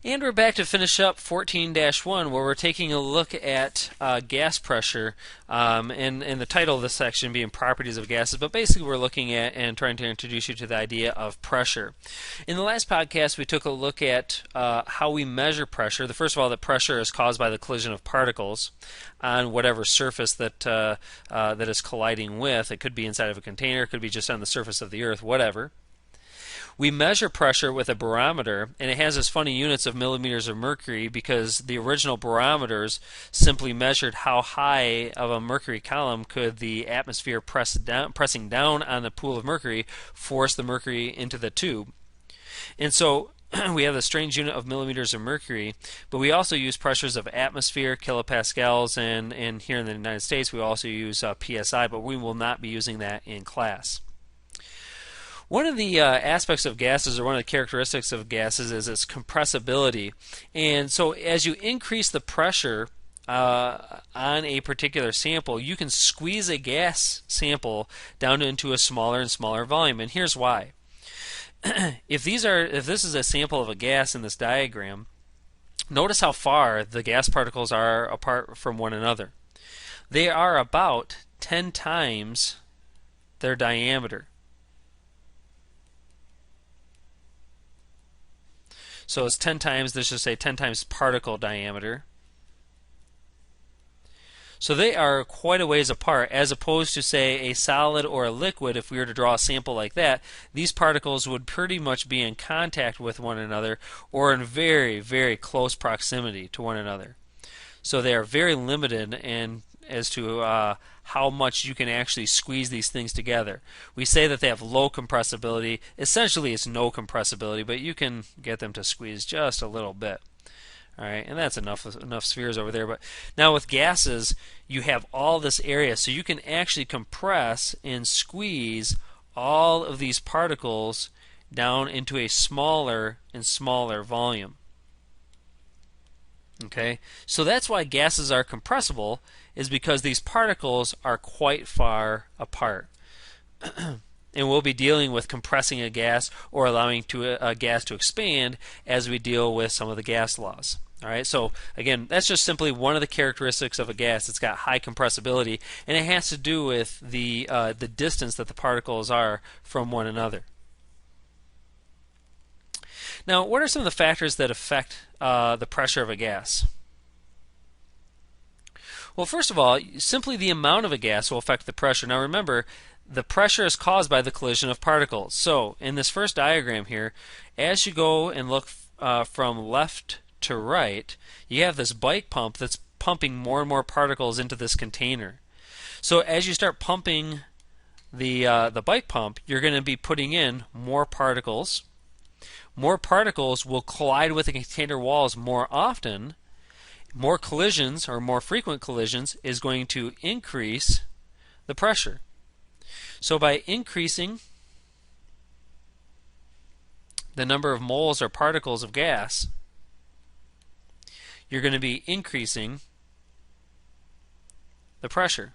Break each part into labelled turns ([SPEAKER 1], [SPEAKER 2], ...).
[SPEAKER 1] And we're back to finish up 14-1, where we're taking a look at gas pressure, and the title of this section being Properties of Gases, but basically we're looking at and trying to introduce you to the idea of pressure. In the last podcast, we took a look at how we measure pressure. First of all, that pressure is caused by the collision of particles on whatever surface that is colliding with. It could be inside of a container, it could be just on the surface of the earth, whatever. We measure pressure with a barometer, and it has this funny units of millimeters of mercury because the original barometers simply measured how high of a mercury column could the atmosphere pressing down on the pool of mercury force the mercury into the tube. And so we have the strange unit of millimeters of mercury, but we also use pressures of atmosphere, kilopascals, and here in the United States we also use PSI, but we will not be using that in class. One of the aspects of gases, or one of the characteristics of gases, is its compressibility. And so as you increase the pressure on a particular sample, you can squeeze a gas sample down into a smaller and smaller volume. And here's why. If this is a sample of a gas in this diagram, notice how far the gas particles are apart from one another. They are about 10 times their diameter. So it's 10 times, let's just say 10 times particle diameter. So they are quite a ways apart, as opposed to, say, a solid or a liquid. If we were to draw a sample like that, these particles would pretty much be in contact with one another or in very, very close proximity to one another. So they are very limited as to how much you can actually squeeze these things together. We say that they have low compressibility. Essentially, it's no compressibility, but you can get them to squeeze just a little bit. All right, and that's enough spheres over there. But now with gases, you have all this area, so you can actually compress and squeeze all of these particles down into a smaller and smaller volume. Okay, so that's why gases are compressible, is because these particles are quite far apart. And we'll be dealing with compressing a gas or allowing a gas to expand as we deal with some of the gas laws. All right, so again, that's just simply one of the characteristics of a gas. It's got high compressibility, and it has to do with the distance that the particles are from one another. Now, what are some of the factors that affect the pressure of a gas? Well, first of all, simply the amount of a gas will affect the pressure. Now remember, the pressure is caused by the collision of particles. So in this first diagram here, as you go and look from left to right, you have this bike pump that's pumping more and more particles into this container. So as you start pumping the bike pump, you're going to be putting in more particles. More particles will collide with the container walls more often. More collisions, or more frequent collisions, is going to increase the pressure. So by increasing the number of moles or particles of gas, you're going to be increasing the pressure.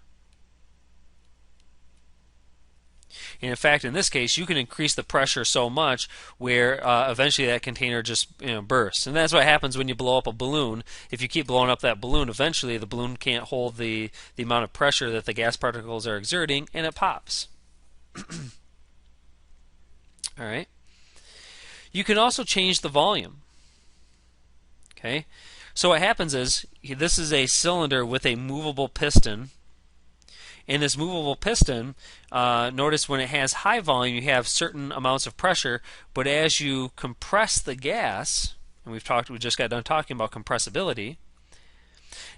[SPEAKER 1] And in fact, in this case, you can increase the pressure so much where eventually that container just bursts. And that's what happens when you blow up a balloon. If you keep blowing up that balloon, eventually the balloon can't hold the amount of pressure that the gas particles are exerting, and it pops. All right. You can also change the volume. Okay. So what happens is, this is a cylinder with a movable piston. In this movable piston, notice when it has high volume, you have certain amounts of pressure, but as you compress the gas, and we just got done talking about compressibility,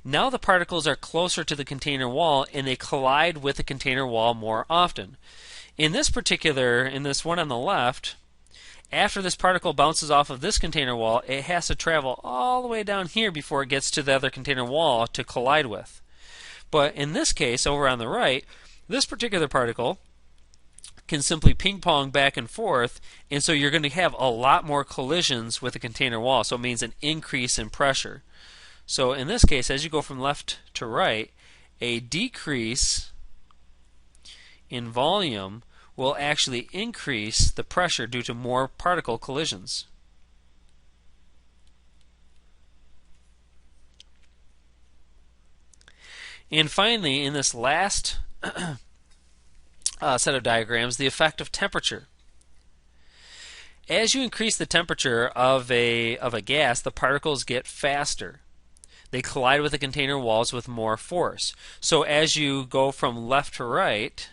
[SPEAKER 1] now the particles are closer to the container wall and they collide with the container wall more often. In this one on the left, after this particle bounces off of this container wall, it has to travel all the way down here before it gets to the other container wall to collide with. But in this case, over on the right, this particular particle can simply ping-pong back and forth, and so you're going to have a lot more collisions with the container wall, so it means an increase in pressure. So in this case, as you go from left to right, a decrease in volume will actually increase the pressure due to more particle collisions. And finally, in this last set of diagrams, the effect of temperature. As you increase the temperature of a gas, the particles get faster. They collide with the container walls with more force. So as you go from left to right,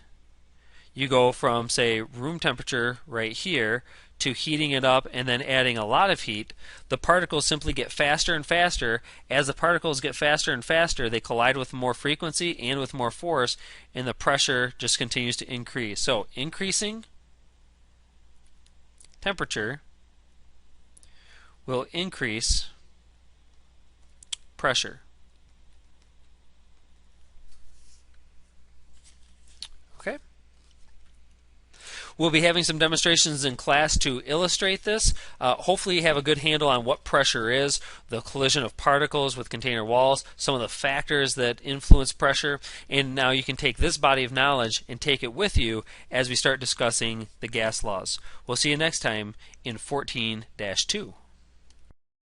[SPEAKER 1] you go from, say, room temperature right here to heating it up and then adding a lot of heat. The particles simply get faster and faster. As the particles get faster and faster, they collide with more frequency and with more force, and the pressure just continues to increase. So increasing temperature will increase pressure. Okay? We'll be having some demonstrations in class to illustrate this. Hopefully you have a good handle on what pressure is, the collision of particles with container walls, some of the factors that influence pressure, and now you can take this body of knowledge and take it with you as we start discussing the gas laws. We'll see you next time in 14-2.